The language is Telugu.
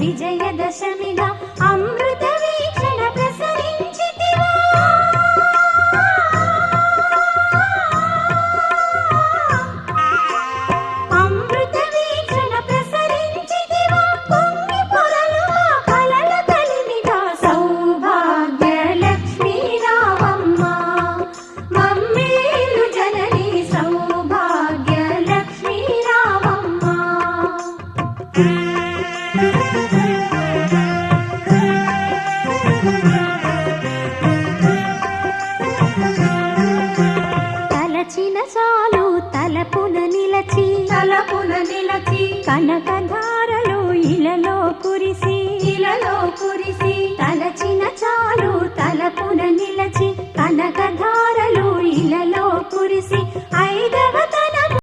విజయదశమిగా అమృత వీక్షణ ప్రసరించితివా అమృత వీక్షణ ప్రసరించితివా పొంగి పొరలు మా కలల కలిమిగా సౌభాగ్య లక్ష్మీ రావమ్మ మమ్మేలు జనని సౌభాగ్య లక్ష్మీ రావమ్మ తలచిన చాలు తలపున నిలచి కనక